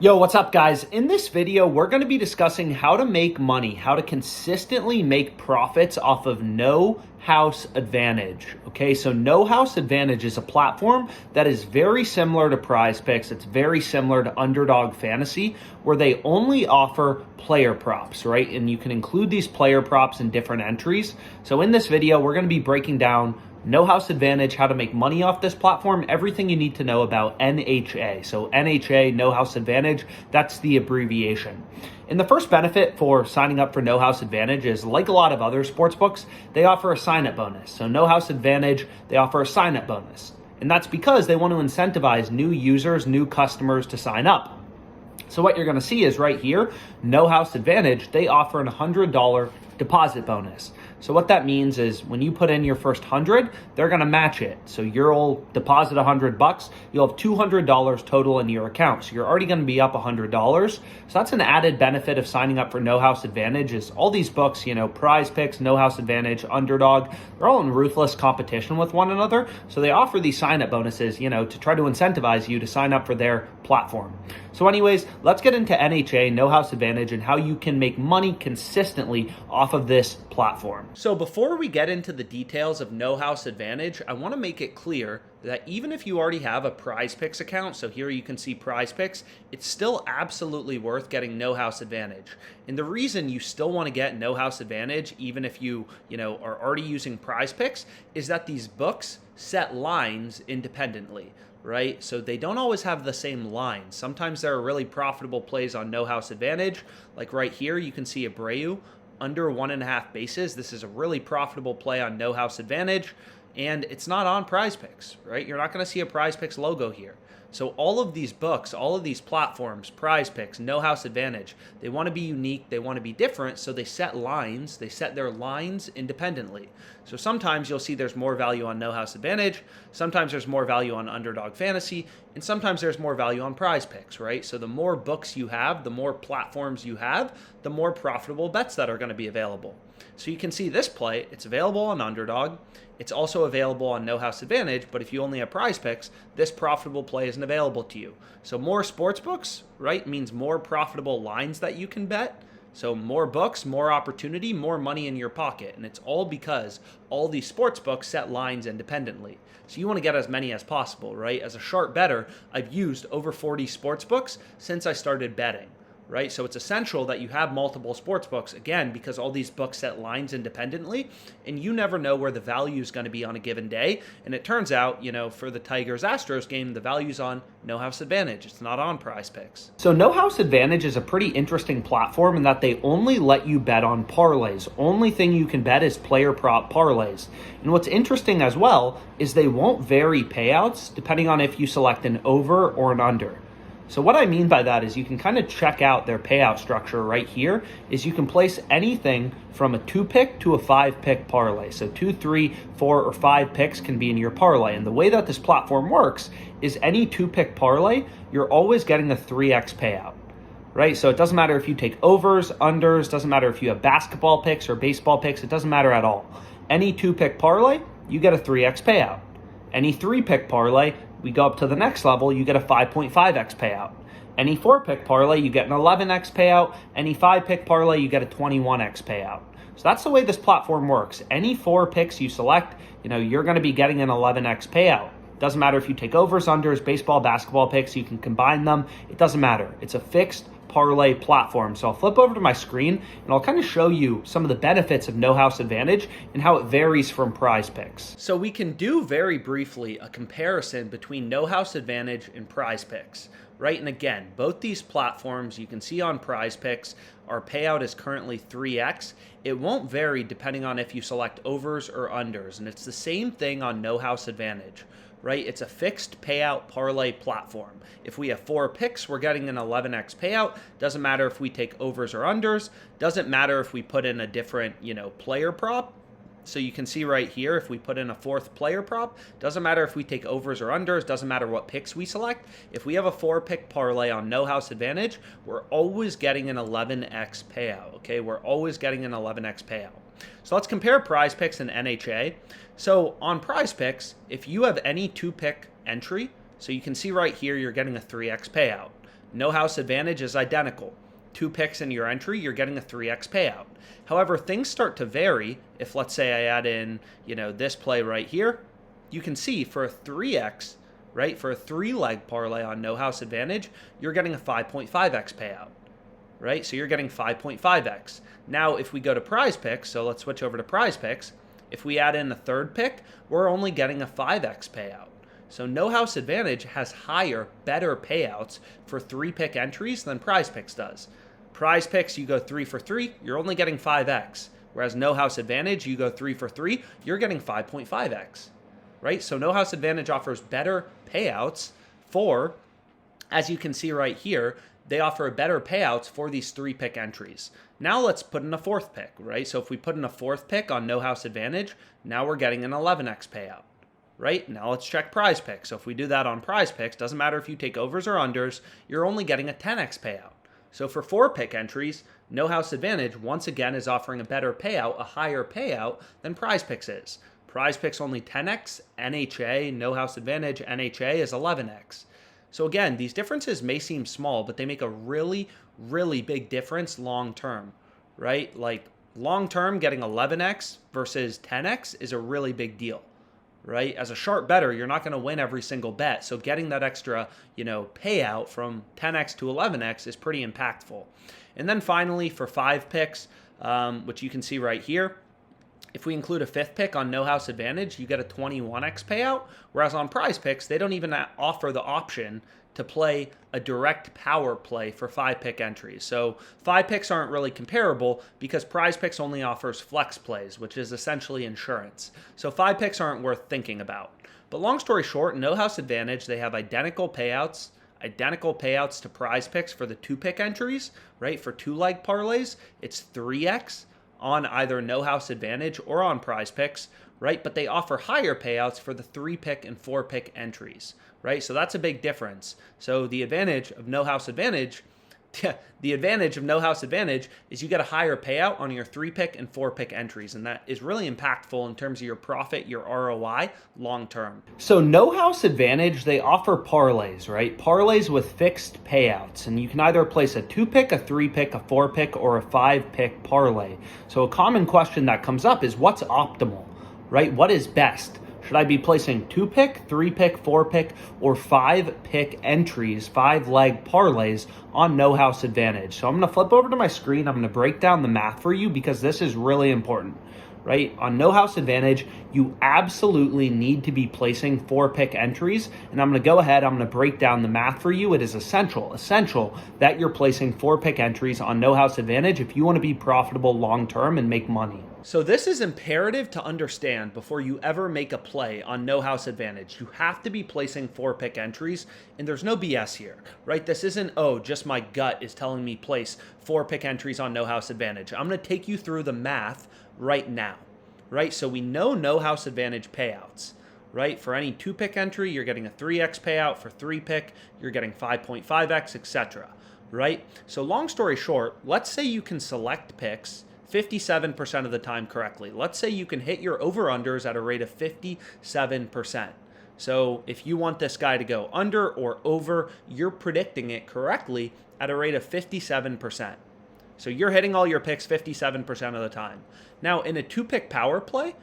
Yo, what's up guys? In this video, we're going to be discussing how to make money, how to consistently make profits off of no house advantage. Okay, so no house advantage is a platform that is very similar to PrizePicks. It's very similar to Underdog Fantasy, where they only offer player props, right? And you can include these player props in different entries. So in this video, we're going to be breaking down no house advantage, how to make money off this platform, everything you need to know about NHA. So NHA, no house advantage, that's the abbreviation. And the first benefit for signing up for no house advantage is, like a lot of other sportsbooks, they offer a sign-up bonus. So no house advantage, they offer a sign-up bonus. And that's because they want to incentivize new users, new customers to sign up. So what you're going to see is right here, no house advantage, they offer an $100 deposit bonus. So what that means is when you put in your first 100, they're going to match it. So you'll deposit $100, you'll have $200 total in your account. So you're already going to be up $100. So that's an added benefit of signing up for no house advantage. Is all these books, PrizePicks, no house advantage, Underdog, they're all in ruthless competition with one another. So they offer these sign-up bonuses, to try to incentivize you to sign up for their platform. So anyways, let's get into NHA, no house advantage, and how you can make money consistently off of this platform. So before we get into the details of no house advantage, I want to make it clear that even if you already have a PrizePicks account, so here you can see PrizePicks, it's still absolutely worth getting no house advantage. And the reason you still want to get no house advantage, even if you are already using PrizePicks, is that these books set lines independently, right? So they don't always have the same lines. Sometimes there are really profitable plays on no house advantage. Like right here, you can see Abreu under 1.5 bases. This is a really profitable play on no house advantage, and it's not on PrizePicks, right? You're not going to see a PrizePicks logo here. So all of these books, all of these platforms, PrizePicks, no house advantage, they want to be unique, they want to be different, so they set lines, they set their lines independently. So sometimes you'll see there's more value on no house advantage, sometimes there's more value on Underdog Fantasy, and sometimes there's more value on PrizePicks, right? So the more books you have, the more platforms you have, the more profitable bets that are going to be available. So you can see this play, it's available on Underdog. It's also available on no house advantage, but if you only have PrizePicks, this profitable play isn't available to you. So more sports books, right, means more profitable lines that you can bet. So more books, more opportunity, more money in your pocket. And it's all because all these sports books set lines independently. So you want to get as many as possible, right? As a sharp bettor, I've used over 40 sports books since I started betting. Right? So it's essential that you have multiple sports books, again, because all these books set lines independently, and you never know where the value is going to be on a given day. And it turns out, for the Tigers-Astros game, the value's on no house advantage. It's not on PrizePicks. So no house advantage is a pretty interesting platform in that they only let you bet on parlays. Only thing you can bet is player prop parlays. And what's interesting as well is they won't vary payouts depending on if you select an over or an under. So what I mean by that is you can kind of check out their payout structure right here. Is you can place anything from a 2-pick to a 5-pick parlay. So 2, 3, 4, or 5 picks can be in your parlay. And the way that this platform works is any 2-pick parlay, you're always getting a 3x payout, right? So it doesn't matter if you take overs, unders, doesn't matter if you have basketball picks or baseball picks, it doesn't matter at all. Any 2-pick parlay, you get a 3x payout. Any 3-pick parlay, we go up to the next level, you get a 5.5x payout. Any 4-pick parlay, you get an 11x payout. Any 5-pick parlay, you get a 21x payout. So that's the way this platform works. Any 4 picks you select, you're going to be getting an 11x payout. Doesn't matter if you take overs, unders, baseball, basketball picks, you can combine them. It doesn't matter. It's a fixed parlay platform. So I'll flip over to my screen and I'll kind of show you some of the benefits of no house advantage and how it varies from PrizePicks. So we can do very briefly a comparison between no house advantage and PrizePicks, right? And again, both these platforms you can see on PrizePicks, our payout is currently 3x. It won't vary depending on if you select overs or unders. And it's the same thing on no house advantage, right? It's a fixed payout parlay platform. If we have 4 picks, we're getting an 11x payout. Doesn't matter if we take overs or unders. Doesn't matter if we put in a different, player prop. So you can see right here, if we put in a 4th player prop, doesn't matter if we take overs or unders, doesn't matter what picks we select. If we have a 4-pick parlay on no house advantage, we're always getting an 11x payout, okay? We're always getting an 11x payout. So let's compare PrizePicks and NHA. So on PrizePicks, if you have any 2-pick entry, so you can see right here, you're getting a 3x payout. No house advantage is identical. 2 picks in your entry, you're getting a 3x payout. However, things start to vary. If let's say I add in, this play right here, you can see for a 3x, right, for a 3-leg parlay on no house advantage, you're getting a 5.5x payout, right? So you're getting 5.5x. Now, if we go to PrizePicks, so let's switch over to PrizePicks, if we add in a 3rd pick, we're only getting a 5x payout. So no house advantage has higher, better payouts for 3-pick entries than PrizePicks does. PrizePicks, you go 3 for 3, you're only getting 5x. Whereas no house advantage, you go 3 for 3, you're getting 5.5x, right? So no house advantage offers better payouts for, as you can see right here, they offer better payouts for these 3-pick entries. Now let's put in a 4th pick, right? So if we put in a 4th pick on no house advantage, now we're getting an 11x payout, right? Now let's check PrizePicks. So if we do that on PrizePicks, doesn't matter if you take overs or unders, you're only getting a 10x payout. So for 4-pick entries, no house advantage once again is offering a better payout, a higher payout than PrizePicks is. PrizePicks only 10x, NHA, no house advantage, NHA is 11x. So again, these differences may seem small, but they make a really, really big difference long term, right? Like long term, getting 11x versus 10x is a really big deal, right? As a sharp bettor, you're not going to win every single bet. So getting that extra, payout from 10x to 11x is pretty impactful. And then finally, for 5 picks, which you can see right here, if we include a 5th pick on no house advantage, you get a 21x payout, whereas on PrizePicks, they don't even offer the option to play a direct power play for 5-pick entries. So 5 picks aren't really comparable because PrizePicks only offers flex plays, which is essentially insurance. So 5 picks aren't worth thinking about. But long story short, no house advantage, they have identical payouts to PrizePicks for the 2-pick entries, right? For 2-leg parlays, it's 3x on either no house advantage or on PrizePicks, right? But they offer higher payouts for the 3-pick and 4-pick entries, right? So that's a big difference. So the advantage of no house advantage is you get a higher payout on your 3-pick and 4-pick entries, and that is really impactful in terms of your profit, your ROI long term. So no house advantage, they offer parlays, right? Parlays with fixed payouts, and you can either place a 2-pick, a 3-pick, a 4-pick, or a 5-pick parlay. So a common question that comes up is what's optimal, right? What is best? Should I be placing 2-pick, 3-pick, 4-pick, or 5-pick entries, 5-leg parlays on no house advantage? So I'm going to flip over to my screen. I'm going to break down the math for you because this is really important, right? On no house advantage, you absolutely need to be placing 4-pick entries. And I'm going to go ahead. I'm going to break down the math for you. It is essential that you're placing 4-pick entries on no house advantage if you want to be profitable long-term and make money. So this is imperative to understand before you ever make a play on no house advantage. You have to be placing 4-pick entries, and there's no BS here, right? This isn't, just my gut is telling me place 4-pick entries on no house advantage. I'm going to take you through the math right now, right? So we know no house advantage payouts, right? For any 2-pick entry, you're getting a 3x payout. For 3-pick, you're getting 5.5x, etc., right? So long story short, let's say you can select picks 57% of the time correctly. Let's say you can hit your over-unders at a rate of 57%. So if you want this guy to go under or over, you're predicting it correctly at a rate of 57%. So you're hitting all your picks 57% of the time. Now, in a 2-pick power play,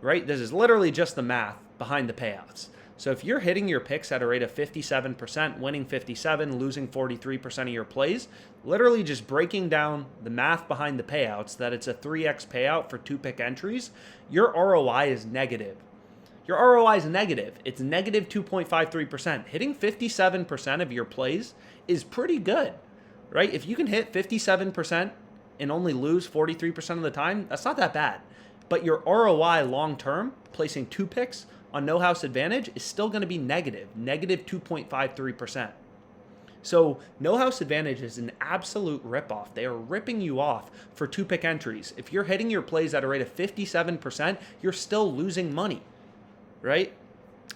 right, this is literally just the math behind the payouts. So if you're hitting your picks at a rate of 57%, winning 57, losing 43% of your plays, literally just breaking down the math behind the payouts, that it's a 3x payout for 2-pick entries, your ROI is negative. Your ROI is negative. It's negative 2.53%. Hitting 57% of your plays is pretty good, right? If you can hit 57% and only lose 43% of the time, that's not that bad. But your ROI long-term, placing 2 picks on no house advantage, is still going to be negative 2.53%. So no house advantage is an absolute ripoff. They are ripping you off for 2-pick entries. If you're hitting your plays at a rate of 57%, you're still losing money, right?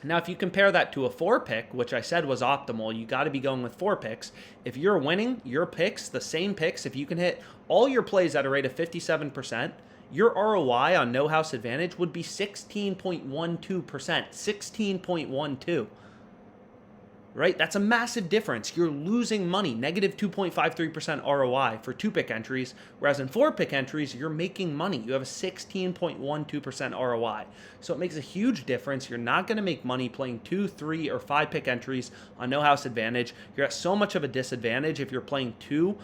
Now, if you compare that to a 4-pick, which I said was optimal, you got to be going with 4 picks. If you're winning your picks, the same picks, if you can hit all your plays at a rate of 57%, your ROI on no house advantage would be 16.12%, 16.12. right? That's a massive difference. You're losing money, negative 2.53% ROI for 2-pick entries, whereas in 4-pick entries, you're making money. You have a 16.12% ROI. So it makes a huge difference. You're not going to make money playing 2, 3, or 5-pick entries on no house advantage. You're at so much of a disadvantage if you're playing 2,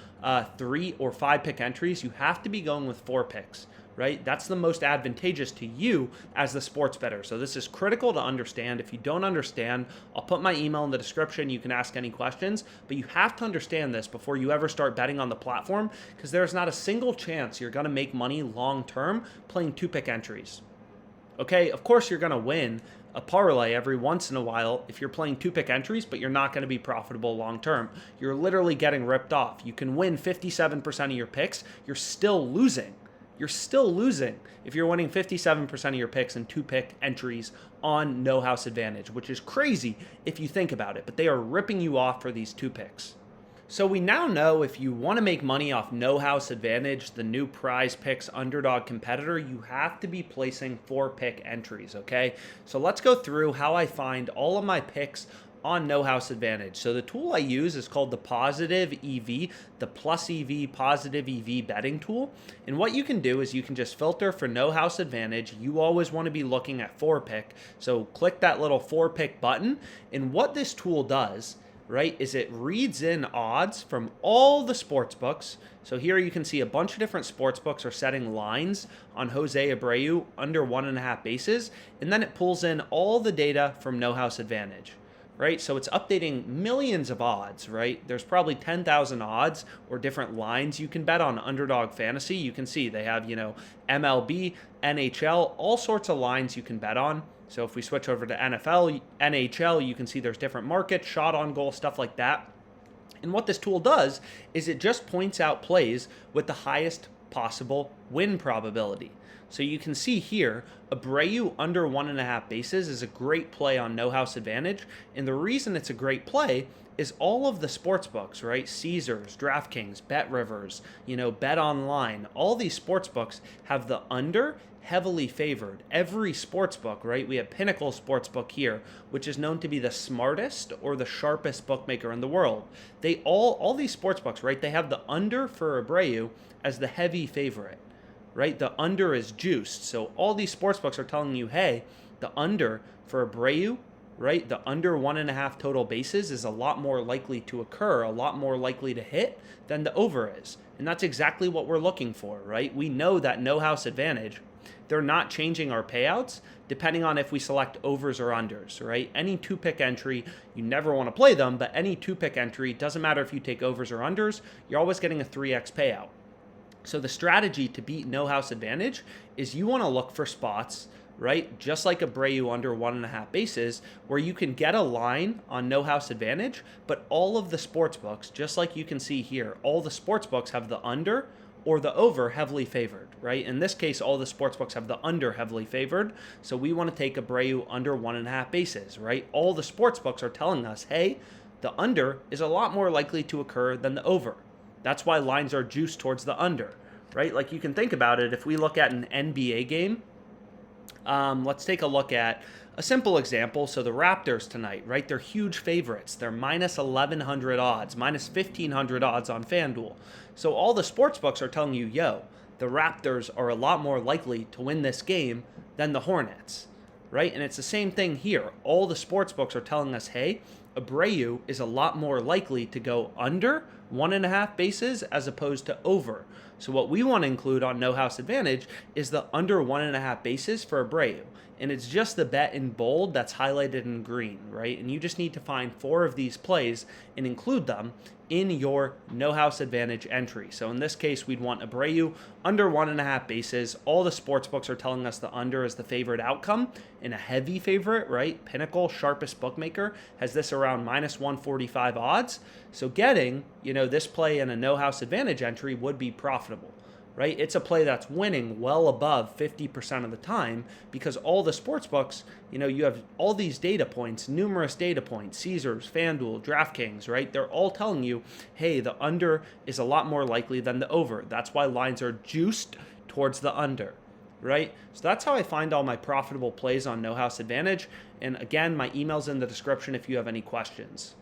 3, or 5-pick entries. You have to be going with 4 picks. Right? That's the most advantageous to you as the sports bettor. So this is critical to understand. If you don't understand, I'll put my email in the description. You can ask any questions, but you have to understand this before you ever start betting on the platform, because there's not a single chance you're going to make money long-term playing 2-pick entries. Okay, of course you're going to win a parlay every once in a while if you're playing 2-pick entries, but you're not going to be profitable long-term. You're literally getting ripped off. You can win 57% of your picks. You're still losing. You're still losing if you're winning 57% of your picks in 2-pick entries on no house advantage, which is crazy if you think about it, but they are ripping you off for these 2 picks. So we now know if you want to make money off no house advantage, the new PrizePicks Underdog competitor, you have to be placing 4-pick entries, okay? So let's go through how I find all of my picks on no house advantage. So the tool I use is called the positive EV, the plus EV positive EV betting tool. And what you can do is you can just filter for no house advantage. You always want to be looking at 4-pick. So click that little 4-pick button. And what this tool does, right, is it reads in odds from all the sports books. So here you can see a bunch of different sports books are setting lines on Jose Abreu under 1.5 bases. And then it pulls in all the data from no house advantage. Right? So it's updating millions of odds, right? There's probably 10,000 odds or different lines you can bet on Underdog Fantasy. You can see they have, MLB, NHL, all sorts of lines you can bet on. So if we switch over to NFL, NHL, you can see there's different markets, shot on goal, stuff like that. And what this tool does is it just points out plays with the highest possible win probability. So you can see here, Abreu under 1.5 bases is a great play on no house advantage. And the reason it's a great play is all of the sports books, right? Caesars, DraftKings, BetRivers, Bet Online, all these sports books have the under heavily favored. Every sports book, right? We have Pinnacle Sportsbook here, which is known to be the smartest or the sharpest bookmaker in the world. They all these sports books, right? They have the under for Abreu as the heavy favorite. Right? The under is juiced. So all these sportsbooks are telling you, hey, the under for Abreu, right? The under 1.5 total bases is a lot more likely to occur, a lot more likely to hit than the over is. And that's exactly what we're looking for, right? We know that no house advantage, they're not changing our payouts depending on if we select overs or unders, right? Any 2-pick entry, you never want to play them, but any 2-pick entry, doesn't matter if you take overs or unders, you're always getting a 3x payout. So the strategy to beat no house advantage is you want to look for spots, right? Just like Abreu under 1.5 bases, where you can get a line on no house advantage, but all of the sports books, just like you can see here, all the sports books have the under or the over heavily favored, right? In this case, all the sports books have the under heavily favored. So we want to take Abreu under 1.5 bases, right? All the sports books are telling us, hey, the under is a lot more likely to occur than the over. That's why lines are juiced towards the under, right? Like you can think about it. If we look at an NBA game, let's take a look at a simple example. So the Raptors tonight, right? They're huge favorites. They're minus 1,100 odds, minus 1,500 odds on FanDuel. So all the sports books are telling you, yo, the Raptors are a lot more likely to win this game than the Hornets, right? And it's the same thing here. All the sports books are telling us, hey, Abreu is a lot more likely to go under 1.5 bases as opposed to over. So what we want to include on no house advantage is the under 1.5 bases for Abreu. And it's just the bet in bold that's highlighted in green, right? And you just need to find 4 of these plays and include them in your no house advantage entry. So in this case, we'd want Abreu under 1.5 bases. All the sports books are telling us the under is the favorite outcome and a heavy favorite, right? Pinnacle, sharpest bookmaker, has this around minus 145 odds. So getting, this play in a no house advantage entry would be profitable. Right? It's a play that's winning well above 50% of the time because all the sports books, you have all these data points, numerous data points, Caesars, FanDuel, DraftKings, right? They're all telling you, hey, the under is a lot more likely than the over. That's why lines are juiced towards the under, right? So that's how I find all my profitable plays on no house advantage. And again, my email's in the description if you have any questions.